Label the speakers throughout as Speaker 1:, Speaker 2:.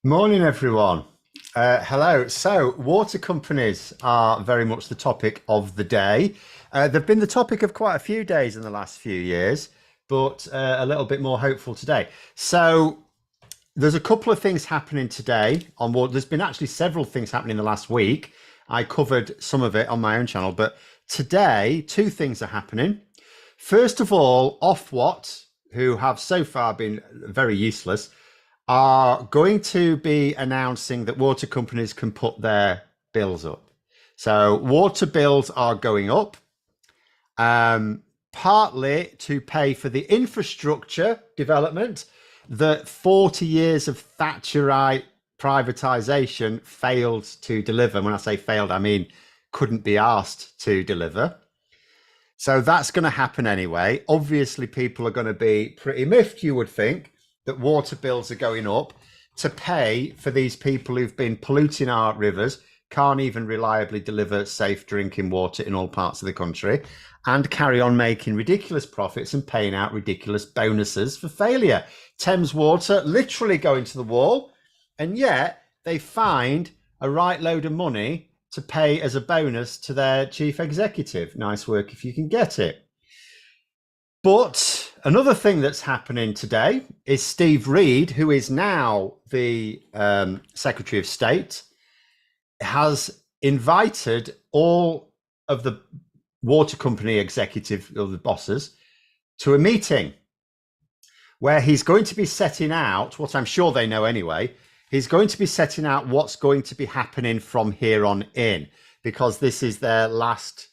Speaker 1: Morning, everyone. Hello. So, water companies are very much the topic of the day. They've been the topic of quite a few days in the last few years, but a little bit more hopeful today. So, there's a couple of things happening today on water. There's been actually several things happening in the last week. I covered some of it on my own channel, but today, two things are happening. First of all, Ofwat, who have so far been very useless, are going to be announcing that water companies can put their bills up. So water bills are going up, partly to pay for the infrastructure development that 40 years of Thatcherite privatization failed to deliver. When I say failed, I mean couldn't be asked to deliver. So that's going to happen anyway. Obviously, people are going to be pretty miffed, you would think, that water bills are going up to pay for these people who've been polluting our rivers, can't even reliably deliver safe drinking water in all parts of the country, and carry on making ridiculous profits and paying out ridiculous bonuses for failure. Thames Water literally going to the wall, and yet they find a right load of money to pay as a bonus to their chief executive. Nice work if you can get it. But another thing that's happening today is Steve Reed, who is now the Secretary of State, has invited all of the water company executive or the bosses to a meeting where he's going to be setting out what I'm sure they know anyway. He's going to be setting out what's going to be happening from here on in, because this is their last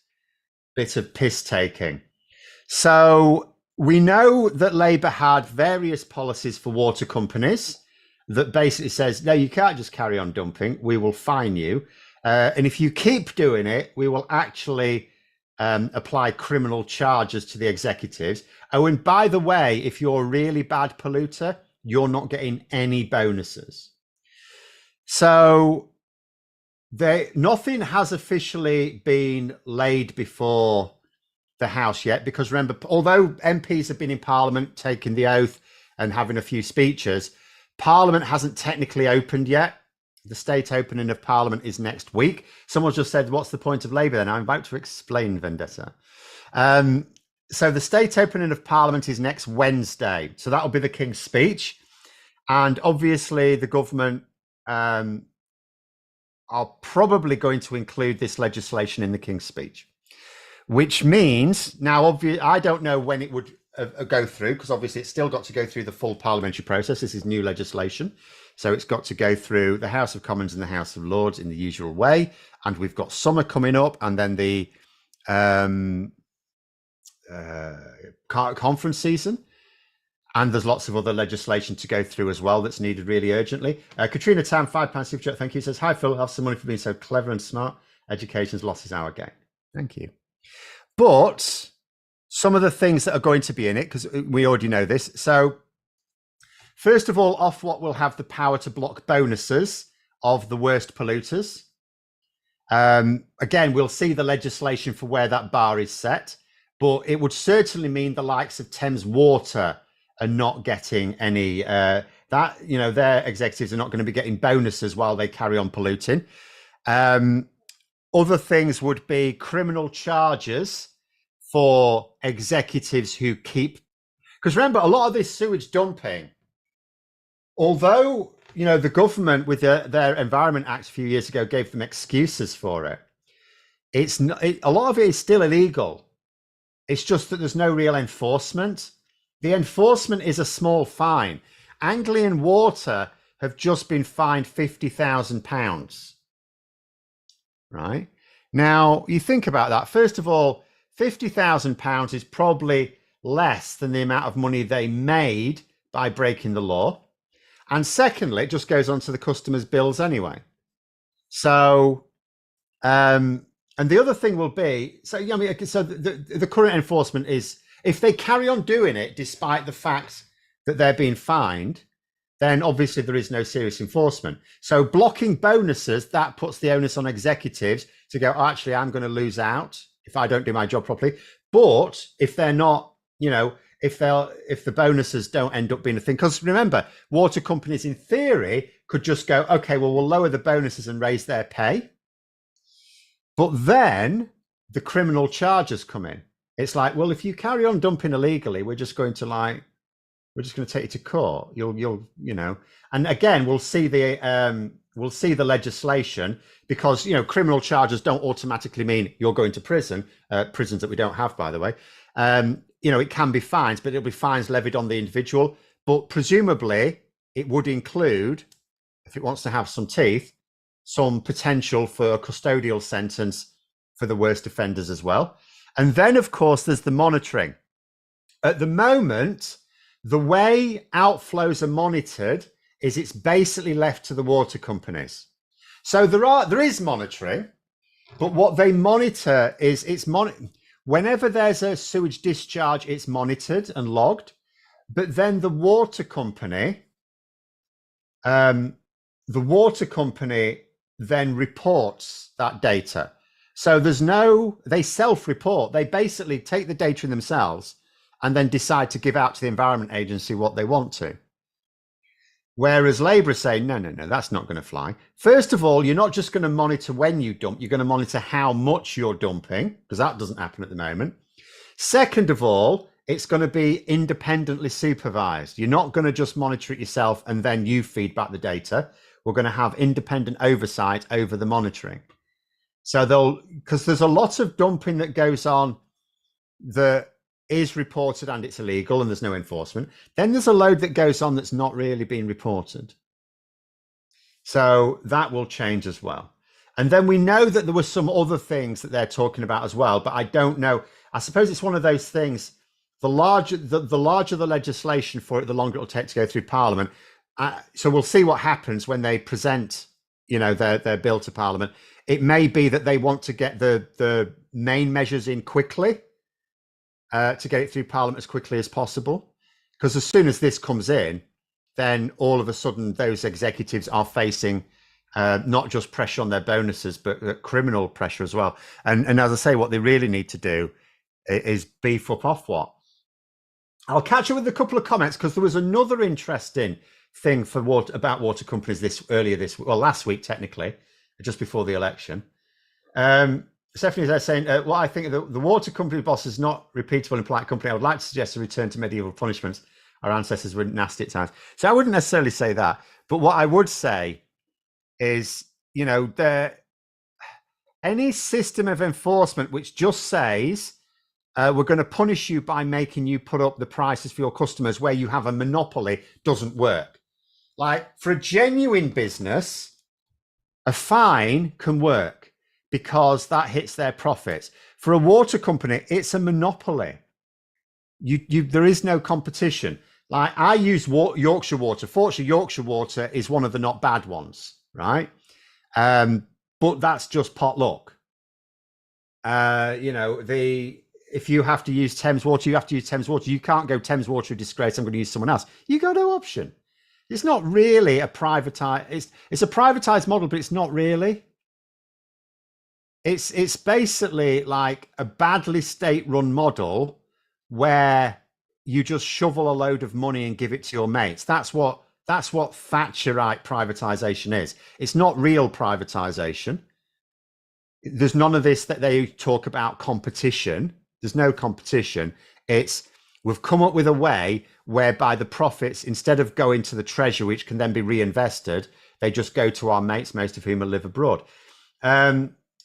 Speaker 1: bit of piss taking. So we know that Labour had various policies for water companies that basically says, no, you can't just carry on dumping. We will fine you. And if you keep doing it, we will actually apply criminal charges to the executives. Oh, and by the way, if you're a really bad polluter, you're not getting any bonuses. So nothing has officially been laid before the House yet, because remember, although MPs have been in Parliament taking the oath and having a few speeches, Parliament hasn't technically opened yet. The state opening of Parliament is next week. Someone just said, what's the point of Labour then? I'm about to explain, Vendetta. So the state opening of Parliament is next Wednesday. So that'll be the King's speech. And obviously the government are probably going to include this legislation in the King's speech, which means now, obviously, I don't know when it would go through, because obviously it's still got to go through the full parliamentary process. This is new legislation. So it's got to go through the House of Commons and the House of Lords in the usual way. And we've got summer coming up, and then the conference season. And there's lots of other legislation to go through as well that's needed really urgently. Katrina Tam, £5 super chat, thank you. Says, hi, Phil, have some money for being so clever and smart. Education's loss is our gain. Thank you. But some of the things that are going to be in it, because we already know this. So first of all, Ofwat will have the power to block bonuses of the worst polluters. Again, we'll see the legislation for where that bar is set, but it would certainly mean the likes of Thames Water are not getting any, their executives are not going to be getting bonuses while they carry on polluting. Other things would be criminal charges for executives who keep, because remember, a lot of this sewage dumping, although, the government with their Environment Act a few years ago gave them excuses for it, it's not, a lot of it is still illegal. It's just that there's no real enforcement. The enforcement is a small fine. Anglian Water have just been fined £50,000. Right? Now, you think about that. First of all, £50,000 is probably less than the amount of money they made by breaking the law. And secondly, it just goes onto the customer's bills anyway. So, and the other thing will be, so the current enforcement is, if they carry on doing it despite the fact that they're being fined, then obviously there is no serious enforcement. So blocking bonuses, that puts the onus on executives to go, oh, actually, I'm going to lose out if I don't do my job properly. But if they're not, if the bonuses don't end up being a thing. Because remember, water companies in theory could just go, okay, well, we'll lower the bonuses and raise their pay. But then the criminal charges come in. It's like, well, if you carry on dumping illegally, we're just going to take you to court. You'll and again, we'll see the legislation, because criminal charges don't automatically mean you're going to prison. Prisons that we don't have, by the way. It can be fines, but it'll be fines levied on the individual. But presumably, it would include, if it wants to have some teeth, some potential for a custodial sentence for the worst offenders as well. And then, of course, there's the monitoring. At the moment, the way outflows are monitored is it's basically left to the water companies. So there is monitoring, but what they monitor is whenever there's a sewage discharge, it's monitored and logged. But then the water company then reports that data. So they self-report. They basically take the data in themselves and then decide to give out to the Environment Agency what they want to. Whereas Labour is saying, no, that's not going to fly. First of all, you're not just going to monitor when you dump, you're going to monitor how much you're dumping, because that doesn't happen at the moment. Second of all, it's going to be independently supervised. You're not going to just monitor it yourself and then you feed back the data. We're going to have independent oversight over the monitoring. So because there's a lot of dumping that goes on that is reported and it's illegal and there's no enforcement. Then there's a load that goes on that's not really being reported. So that will change as well. And then we know that there were some other things that they're talking about as well, but I don't know. I suppose it's one of those things. The larger the legislation for it, the longer it'll take to go through Parliament. So we'll see what happens when they present, their bill to Parliament. It may be that they want to get the main measures in quickly, to get it through Parliament as quickly as possible. Because as soon as this comes in, then all of a sudden those executives are facing not just pressure on their bonuses, but criminal pressure as well. And as I say, what they really need to do is beef up Ofwat. I'll catch up with a couple of comments, because there was another interesting thing about water companies last week, technically, just before the election. Stephanie is saying, well, I think the water company boss is not repeatable in polite company. I would like to suggest a return to medieval punishments. Our ancestors were nasty at times. So I wouldn't necessarily say that. But what I would say is, any system of enforcement which just says, we're going to punish you by making you put up the prices for your customers where you have a monopoly, doesn't work. Like, for a genuine business, a fine can work, because that hits their profits. For a water company, it's a monopoly. There is no competition. Like, I use Yorkshire Water. Fortunately, Yorkshire Water is one of the not bad ones, right? But that's just potluck. If you have to use Thames Water, you have to use Thames Water. You can't go Thames Water a disgrace, I'm going to use someone else. You got no option. It's not really a privatized. It's a privatized model, but it's not really. It's basically like a badly state-run model where you just shovel a load of money and give it to your mates. That's what Thatcherite privatization is. It's not real privatization. There's none of this that they talk about competition. There's no competition. It's, we've come up with a way whereby the profits, instead of going to the treasury, which can then be reinvested, they just go to our mates, most of whom live abroad.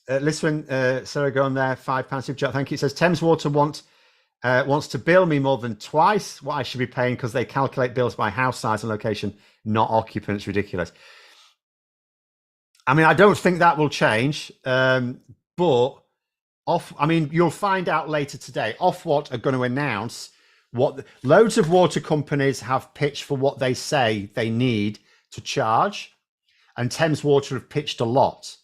Speaker 1: Listen, Sarah, go on there, £5 super chat. Thank you. It says Thames Water wants to bill me more than twice what I should be paying, because they calculate bills by house size and location, not occupants. Ridiculous. I mean, I don't think that will change, but you'll find out later today. Ofwat are going to announce what loads of water companies have pitched for what they say they need to charge, and Thames Water have pitched a lot.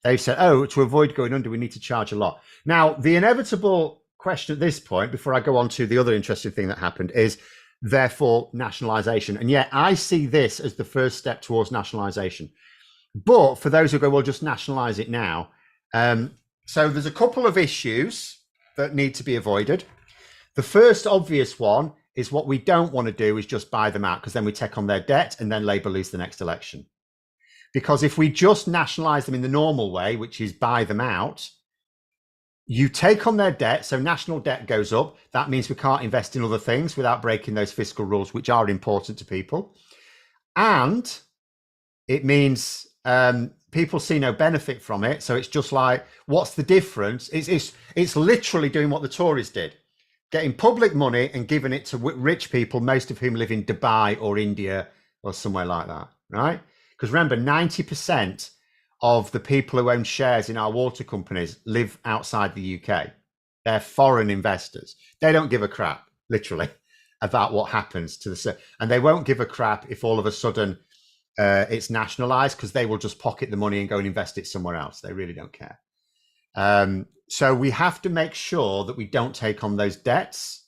Speaker 1: They've said, to avoid going under, we need to charge a lot. Now, the inevitable question at this point, before I go on to the other interesting thing that happened, is therefore nationalisation. And yet I see this as the first step towards nationalisation. But for those who go, well, just nationalise it now. So there's a couple of issues that need to be avoided. The first obvious one is what we don't want to do is just buy them out, because then we take on their debt and then Labour lose the next election. Because if we just nationalise them in the normal way, which is buy them out, you take on their debt, so national debt goes up. That means we can't invest in other things without breaking those fiscal rules, which are important to people. And it means people see no benefit from it. So it's just like, what's the difference? It's literally doing what the Tories did, getting public money and giving it to rich people, most of whom live in Dubai or India or somewhere like that, right? Because remember, 90% of the people who own shares in our water companies live outside the UK. They're foreign investors. They don't give a crap, literally, about what happens to the... And they won't give a crap if all of a sudden it's nationalised, because they will just pocket the money and go and invest it somewhere else. They really don't care. So we have to make sure that we don't take on those debts,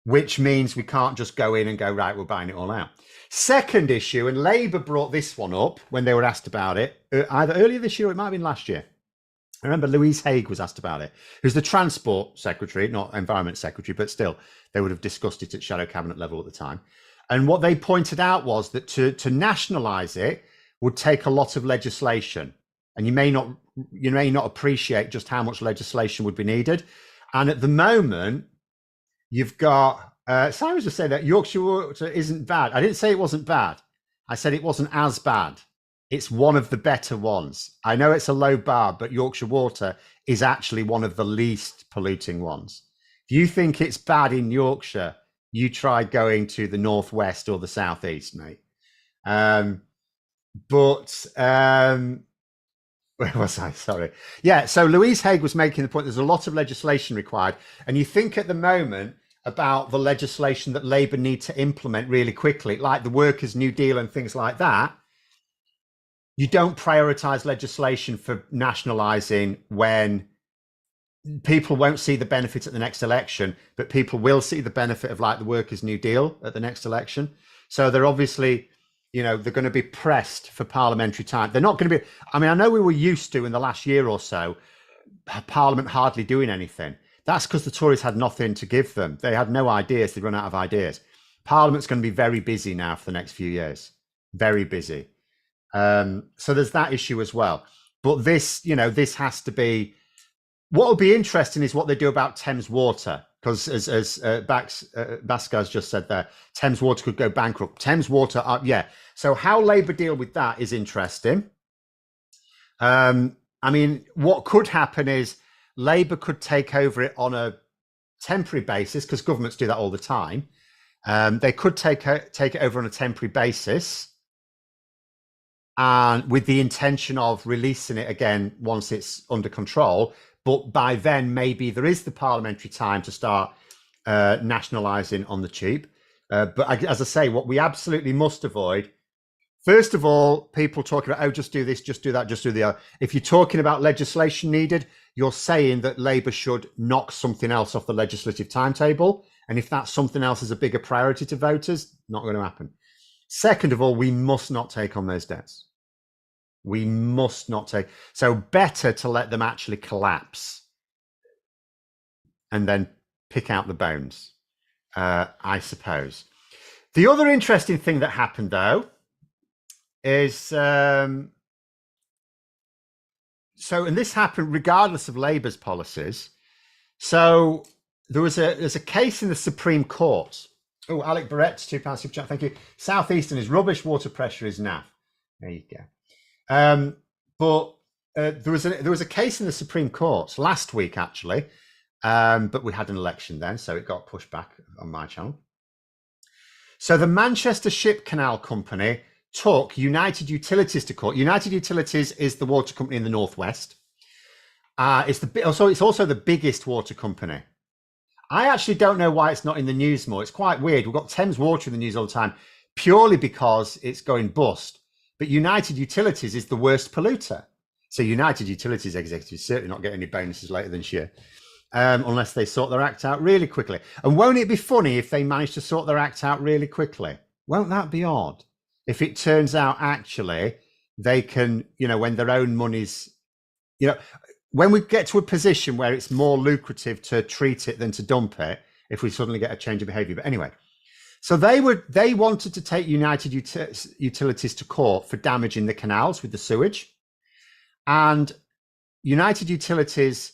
Speaker 1: which means we can't just go in and go, right, we're buying it all out. Second issue, and Labour brought this one up when they were asked about it, either earlier this year or it might have been last year. I remember Louise Haigh was asked about it, who's the Transport Secretary, not Environment Secretary, but still, they would have discussed it at shadow cabinet level at the time. And what they pointed out was that to nationalise it would take a lot of legislation. And you may not appreciate just how much legislation would be needed. And at the moment, you've got... Simon just said that Yorkshire water isn't bad. I didn't say it wasn't bad. I said it wasn't as bad. It's one of the better ones. I know it's a low bar, but Yorkshire water is actually one of the least polluting ones. If you think it's bad in Yorkshire, you try going to the northwest or the southeast, mate. Where was I? Sorry. Yeah, so Louise Haigh was making the point there's a lot of legislation required. And you think at the moment about the legislation that Labour need to implement really quickly, like the Workers' New Deal and things like that. You don't prioritise legislation for nationalising when people won't see the benefit at the next election, but people will see the benefit of like the Workers' New Deal at the next election. So they're obviously, they're going to be pressed for parliamentary time. They're not going to be, I know we were used to in the last year or so, Parliament hardly doing anything. That's because the Tories had nothing to give them. They had no ideas. They'd run out of ideas. Parliament's going to be very busy now for the next few years. Very busy. So there's that issue as well. But this, this has to be... What will be interesting is what they do about Thames Water. Because as Bascar's just said there, Thames Water could go bankrupt. Thames Water, yeah. So how Labour deal with that is interesting. What could happen is Labour could take over it on a temporary basis, because governments do that all the time. They could take it over on a temporary basis, and with the intention of releasing it again once it's under control. But by then, maybe there is the parliamentary time to start nationalising on the cheap. But as I say, what we absolutely must avoid, first of all, people talking about, oh, just do this, just do that, just do the other. If you're talking about legislation needed, you're saying that Labour should knock something else off the legislative timetable. And if that something else is a bigger priority to voters, not going to happen. Second of all, we must not take on those debts. We must not take. So better to let them actually collapse and then pick out the bones, I suppose. The other interesting thing that happened, though, is... and this happened regardless of Labour's policies. So there's a case in the Supreme Court. Oh, Alec Barrett's £2 super chat. Thank you. Southeastern is rubbish. Water pressure is naff. There you go. But there was a case in the Supreme Court last week, actually. But we had an election then, so it got pushed back on my channel. So the Manchester Ship Canal Company took United Utilities to court. United Utilities is the water company in the Northwest. It's also the biggest water company. I actually don't know why it's not in the news more. It's quite weird. We've got Thames Water in the news all the time, purely because it's going bust. But United Utilities is the worst polluter. So United Utilities executives certainly not getting any bonuses later this year, unless they sort their act out really quickly. And won't it be funny if they manage to sort their act out really quickly? Won't that be odd? If it turns out actually they can, when their own money's, when we get to a position where it's more lucrative to treat it than to dump it, if we suddenly get a change of behaviour. But anyway, so they wanted to take United Utilities to court for damaging the canals with the sewage, and United Utilities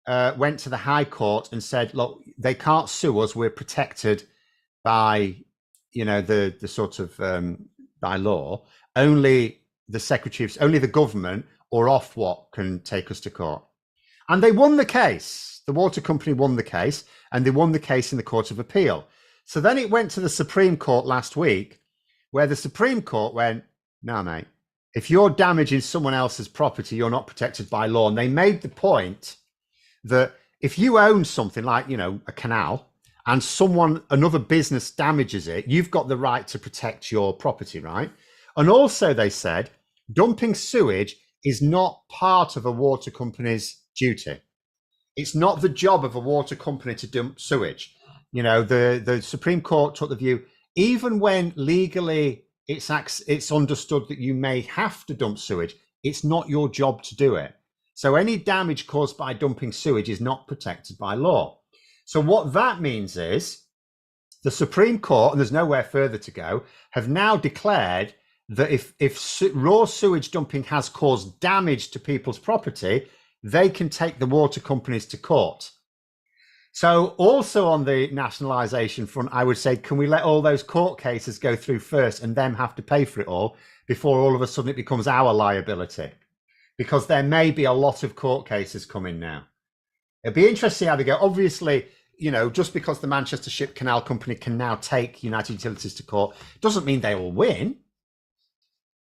Speaker 1: went to the High Court and said, look, they can't sue us. We're protected by, the sort of by law. Only the government or Ofwat can take us to court. And they won the case. The water company won the case, and they won the case in the Court of Appeal. So then it went to the Supreme Court last week, where the Supreme Court went, no, mate, if you're damaging someone else's property, you're not protected by law. And they made the point that if you own something like, a canal, and another business damages it, you've got the right to protect your property, right? And also they said, dumping sewage is not part of a water company's duty. It's not the job of a water company to dump sewage. The Supreme Court took the view, even when legally it's understood that you may have to dump sewage, it's not your job to do it. So any damage caused by dumping sewage is not protected by law. So what that means is the Supreme Court, and there's nowhere further to go, have now declared that if raw sewage dumping has caused damage to people's property, they can take the water companies to court. So also on the nationalisation front, I would say, can we let all those court cases go through first and them have to pay for it all before all of a sudden it becomes our liability? Because there may be a lot of court cases coming now. It'd be interesting how they go. Obviously, just because the Manchester Ship Canal Company can now take United Utilities to court doesn't mean they will win,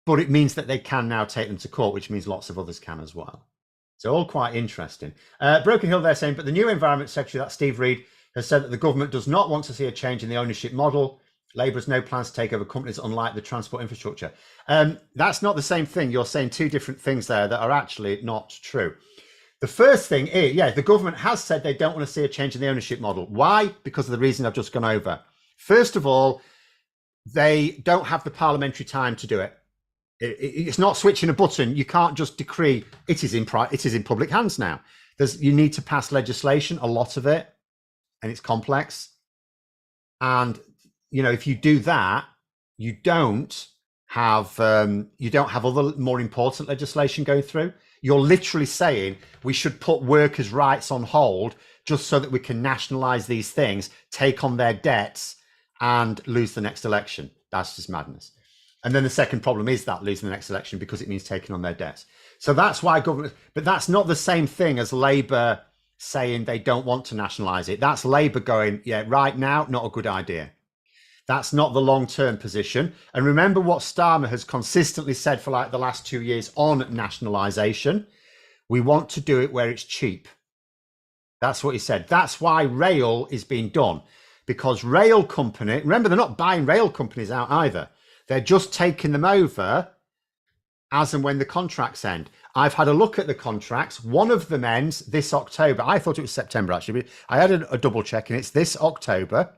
Speaker 1: but it means that they can now take them to court, which means lots of others can as well. So all quite interesting. Broken Hill there saying, but the new Environment Secretary, that's Steve Reed, has said that the government does not want to see a change in the ownership model. Labour has no plans to take over companies, unlike the transport infrastructure. That's not the same thing. You're saying two different things there that are actually not true. The first thing is, the government has said they don't want to see a change in the ownership model. Why? Because of the reason I've just gone over. First of all, they don't have the parliamentary time to do it. It's not switching a button. You can't just decree it is in public hands now. You need to pass legislation, a lot of it, and it's complex. And if you do that, you don't have other more important legislation going through. You're literally saying we should put workers' rights on hold just so that we can nationalise these things, take on their debts, and lose the next election. That's just madness. And then the second problem is that losing the next election because it means taking on their debts. So that's why government, but that's not the same thing as Labour saying they don't want to nationalise it. That's Labour going, right now, not a good idea. That's not the long-term position. And remember what Starmer has consistently said for like the last 2 years on nationalisation. We want to do it where it's cheap. That's what he said. That's why rail is being done. Because rail company, remember, they're not buying rail companies out either. They're just taking them over as and when the contracts end. I've had a look at the contracts. One of them ends this October. I thought it was September, actually. I had a double check, and it's this October.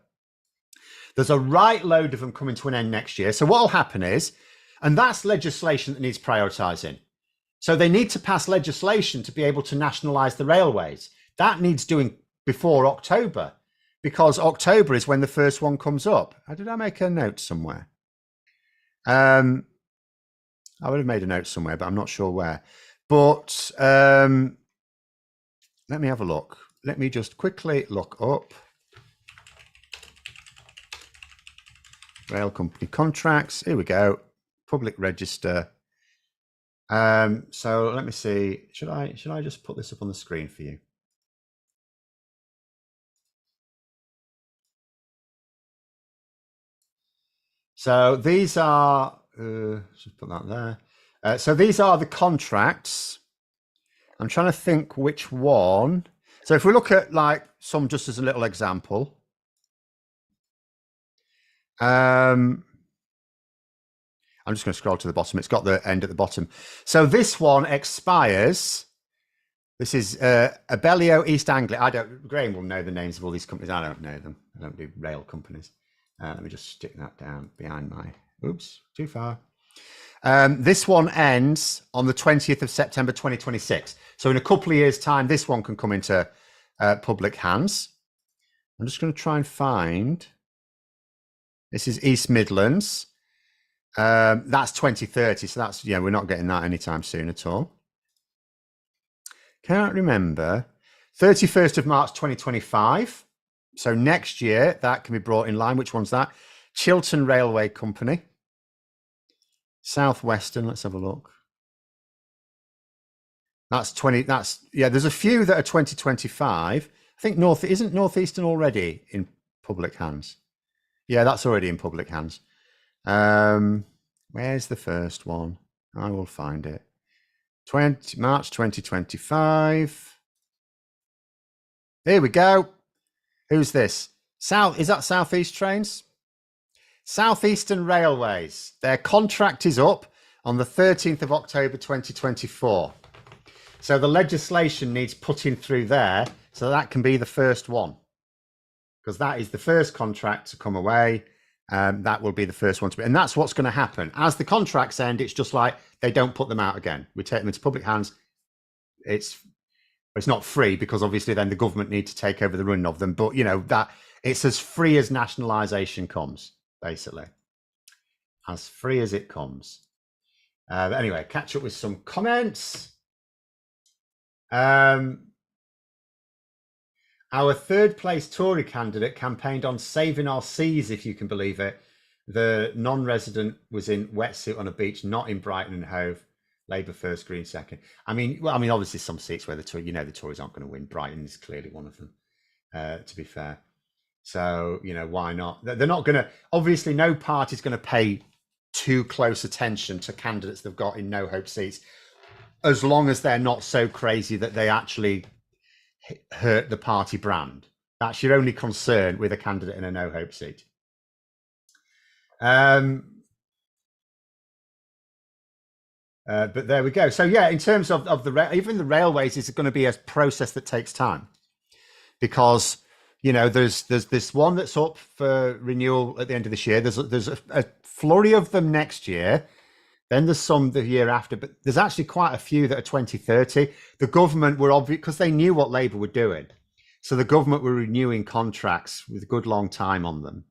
Speaker 1: There's a right load of them coming to an end next year. So what will happen is, and that's legislation that needs prioritising. So they need to pass legislation to be able to nationalise the railways. That needs doing before October, because October is when the first one comes up. Did I make a note somewhere? I would have made a note somewhere, but I'm not sure where. But let me have a look. Let me just quickly look up rail company contracts. Here we go. Public register. So let me see. Should I just put this up on the screen for you? So these are, just put that there. So these are the contracts. I'm trying to think which one. So if we look at like some, just as a little example. I'm just going to scroll to the bottom. It's got the end at the bottom. So this one expires. This is Abellio East Anglia. Graham will know the names of all these companies. I don't know them. I don't do rail companies. Let me just stick that down behind my, oops, too far. This one ends on the 20th of September, 2026. So in a couple of years' time, this one can come into public hands. I'm just going to try and find. This is East Midlands. That's 2030. So that's, we're not getting that anytime soon at all. Can't remember. 31st of March 2025. So next year, that can be brought in line. Which one's that? Chiltern Railway Company. Southwestern, let's have a look. That's 20. There's a few that are 2025. I think isn't Northeastern already in public hands? Yeah, that's already in public hands. Where's the first one? I will find it. March 2025. Here we go. Who's this? Is that Southeast Trains? Southeastern Railways. Their contract is up on the 13th of October 2024. So the legislation needs putting through there, so that can be the first one, because that is the first contract to come away. That will be the first one to be, and that's what's going to happen. As the contracts end, it's just like they don't put them out again. We take them into public hands. It's not free, because obviously then the government need to take over the running of them. But that it's as free as nationalisation comes, basically, as free as it comes. But anyway, catch up with some comments. Our third place Tory candidate campaigned on saving our seas, if you can believe it. The non-resident was in wetsuit on a beach, not in Brighton and Hove. Labour first, Green second. I mean, obviously some seats where the Tories aren't going to win. Brighton is clearly one of them, to be fair. So, why not? They're not going to, obviously no party's going to pay too close attention to candidates they've got in no hope seats, as long as they're not so crazy that they actually hurt the party brand. That's your only concern with a candidate in a no hope seat. But there we go. So yeah, in terms of even the railways, is going to be a process that takes time, because there's this one that's up for renewal at the end of this year. There's a flurry of them next year. Then there's some the year after, but there's actually quite a few that are 2030. The government were obvious, because they knew what Labour were doing. So the government were renewing contracts with a good long time on them.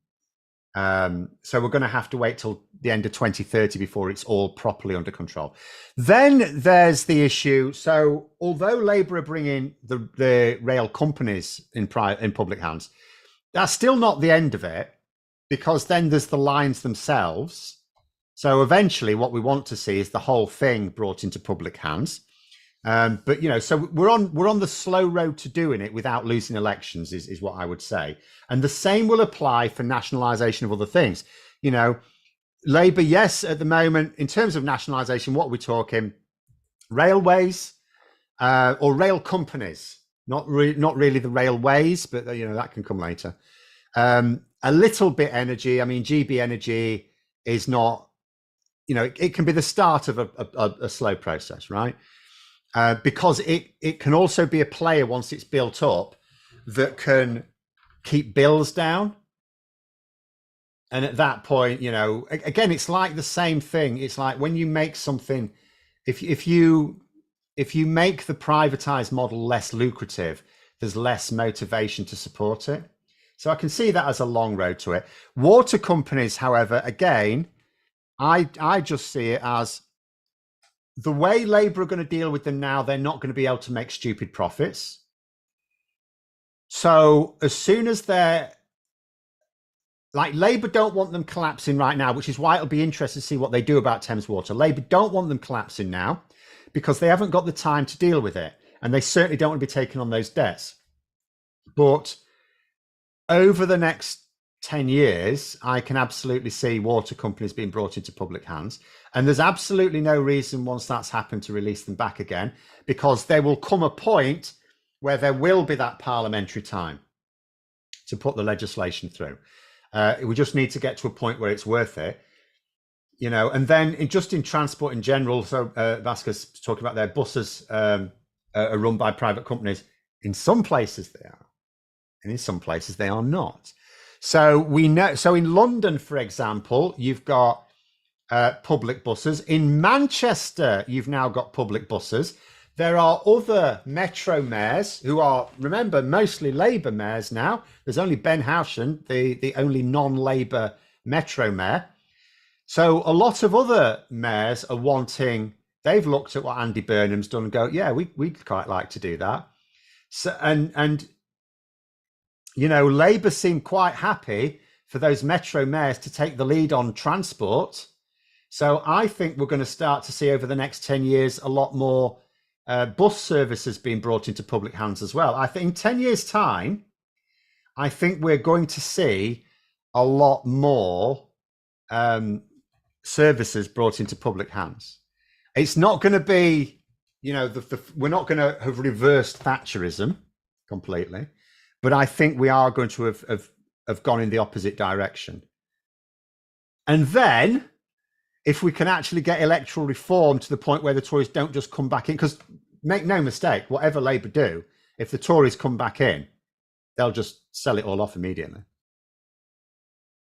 Speaker 1: So we're going to have to wait till the end of 2030 before it's all properly under control. Then there's the issue. So although Labour are bringing the rail companies in public hands, that's still not the end of it, because then there's the lines themselves. So eventually what we want to see is the whole thing brought into public hands. But so we're on the slow road to doing it without losing elections, is what I would say. And the same will apply for nationalisation of other things. Labour, yes, at the moment, in terms of nationalisation, what we're talking, railways or rail companies, not really the railways, but that can come later. A little bit energy. I mean, GB Energy is not, it can be the start of a slow process, right? Because it can also be a player once it's built up that can keep bills down. And at that point, again, it's like the same thing. It's like when you make something, if you make the privatized model less lucrative, there's less motivation to support it. So I can see that as a long road to it. Water companies, however, again, I just see it as the way Labour are going to deal with them now. They're not going to be able to make stupid profits. So as soon as they're like, Labour don't want them collapsing right now, which is why it'll be interesting to see what they do about Thames Water. Labour don't want them collapsing now because they haven't got the time to deal with it. And they certainly don't want to be taking on those debts. But over the next 10 years, I can absolutely see water companies being brought into public hands. And there's absolutely no reason once that's happened to release them back again, because there will come a point where there will be that parliamentary time to put the legislation through. We just need to get to a point where it's worth it, and then in transport in general. So Vasquez talking about their buses are run by private companies. In some places they are, and in some places they are not. So we know. So in London, for example, you've got public buses. In Manchester, you've now got public buses. There are other metro mayors who are, remember, mostly Labour mayors now. There's only Ben Houchen, the only non-Labour metro mayor. So a lot of other mayors are wanting, they've looked at what Andy Burnham's done and go, yeah, we'd quite like to do that. So, and you know, Labour seem quite happy for those metro mayors to take the lead on transport. So I think we're going to start to see over the next 10 years a lot more bus services being brought into public hands as well. I think in 10 years' time, I think we're going to see a lot more services brought into public hands. It's not going to be, you know, we're not going to have reversed Thatcherism completely, but I think we are going to have gone in the opposite direction. And then, if we can actually get electoral reform to the point where the Tories don't just come back in, because make no mistake, whatever Labour do, if the Tories come back in, they'll just sell it all off immediately.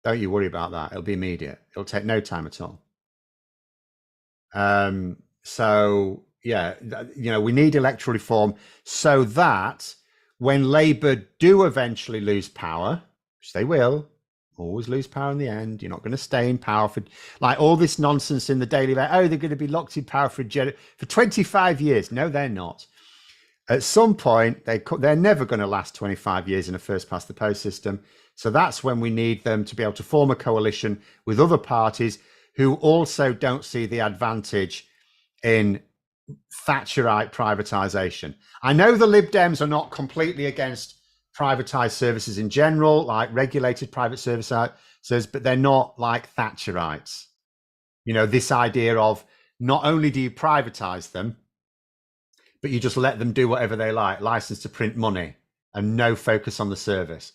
Speaker 1: Don't you worry about that. It'll be immediate. It'll take no time at all. So, yeah, you know, we need electoral reform so that when Labour do eventually lose power, which they will, always lose power in the end. You're not going to stay in power for like all this nonsense in the Daily Mail. Oh, they're going to be locked in power for 25 years. No, they're not. At some point, they're never going to last 25 years in a first past the post system. So that's when we need them to be able to form a coalition with other parties who also don't see the advantage in Thatcherite privatisation. I know the Lib Dems are not completely against privatised services in general, like regulated private services, but they're not like Thatcherites. You know, this idea of not only do you privatise them, but you just let them do whatever they like, license to print money and no focus on the service.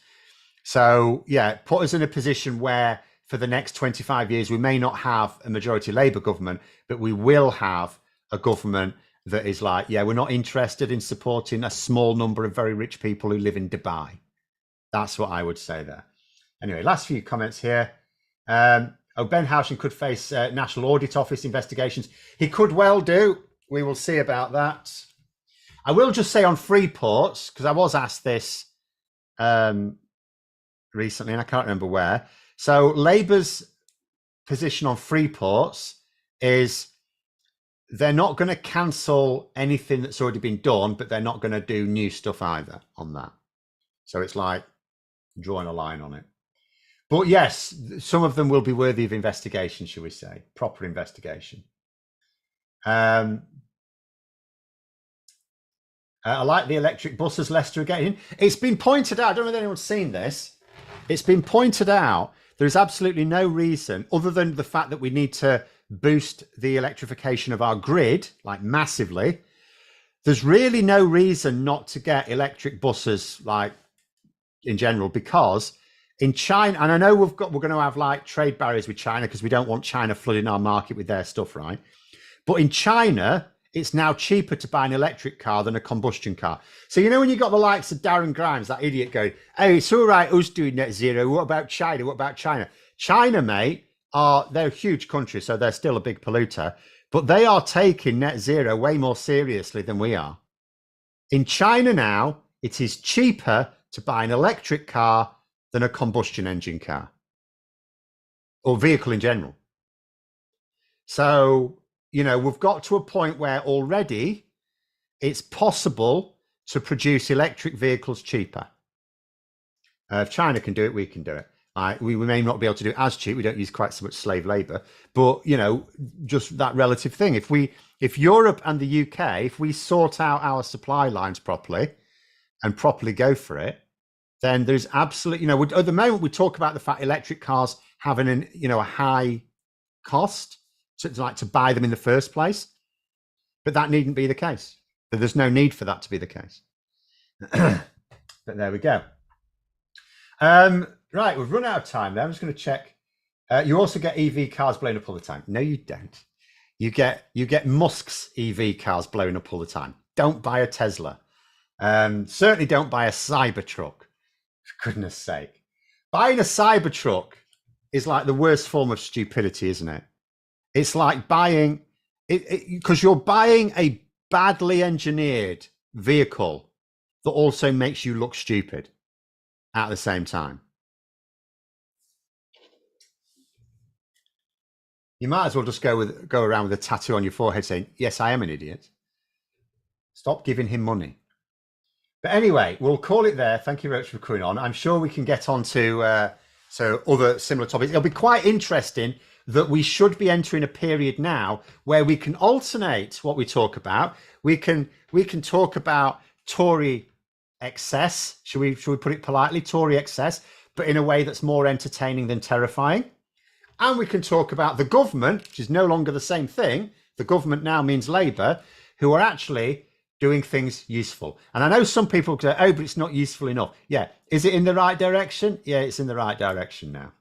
Speaker 1: So, yeah, put us in a position where for the next 25 years, we may not have a majority Labour government, but we will have a government that is like, yeah, we're not interested in supporting a small number of very rich people who live in Dubai. That's what I would say there. Anyway, last few comments here. Ben Houchen could face National Audit Office investigations. He could well do. We will see about that. I will just say on free ports, because I was asked this recently, and I can't remember where. So Labour's position on free ports is they're not going to cancel anything that's already been done, but they're not going to do new stuff either on that. So it's like drawing a line on it. But yes, some of them will be worthy of investigation, shall we say, proper investigation. I like the electric buses Leicester are getting. It's been pointed out, I don't know if anyone's seen this. It's been pointed out there's absolutely no reason other than the fact that we need to boost the electrification of our grid, like massively. There's really no reason not to get electric buses, like in general, because in China, and I know we're going to have like trade barriers with China because we don't want China flooding our market with their stuff, right? But in China, it's now cheaper to buy an electric car than a combustion car. So, you know, when you got the likes of Darren Grimes, that idiot going, hey, it's all right, us doing net zero. What about China? What about China? China, mate, they're a huge country, so they're still a big polluter, but they are taking net zero way more seriously than we are. In China now, it is cheaper to buy an electric car than a combustion engine car or vehicle in general. So, you know, we've got to a point where already it's possible to produce electric vehicles cheaper. If China can do it, we can do it. We may not be able to do it as cheap. We don't use quite so much slave labor, but, you know, just that relative thing. If Europe and the UK, if we sort out our supply lines properly and properly go for it, then there's absolutely, you know, at the moment we talk about the fact electric cars having a high cost to buy them in the first place, but that needn't be the case. There's no need for that to be the case. But there we go. Right, we've run out of time there. I'm just going to check. You also get EV cars blowing up all the time. No, you don't. You get Musk's EV cars blowing up all the time. Don't buy a Tesla. Certainly don't buy a Cybertruck. For goodness sake. Buying a Cybertruck is like the worst form of stupidity, isn't it? It's like buying it because you're buying a badly engineered vehicle that also makes you look stupid at the same time. You might as well just go around with a tattoo on your forehead saying, "Yes, I am an idiot." Stop giving him money. But anyway, we'll call it there. Thank you very much for coming on. I'm sure we can get on to other similar topics. It'll be quite interesting that we should be entering a period now where we can alternate what we talk about. We can talk about Tory excess. Should we put it politely? Tory excess, but in a way that's more entertaining than terrifying. And we can talk about the government, which is no longer the same thing. The government now means Labour, who are actually doing things useful. And I know some people go, "Oh, but it's not useful enough." Yeah. Is it in the right direction? Yeah, it's in the right direction now.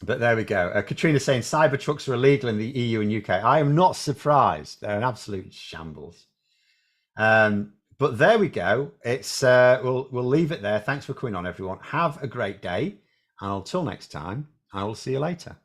Speaker 1: But there we go. Katrina saying Cybertrucks are illegal in the EU and UK. I am not surprised. They're an absolute shambles. But there we go. It's we'll leave it there. Thanks for coming on, everyone. Have a great day. And until next time, I will see you later.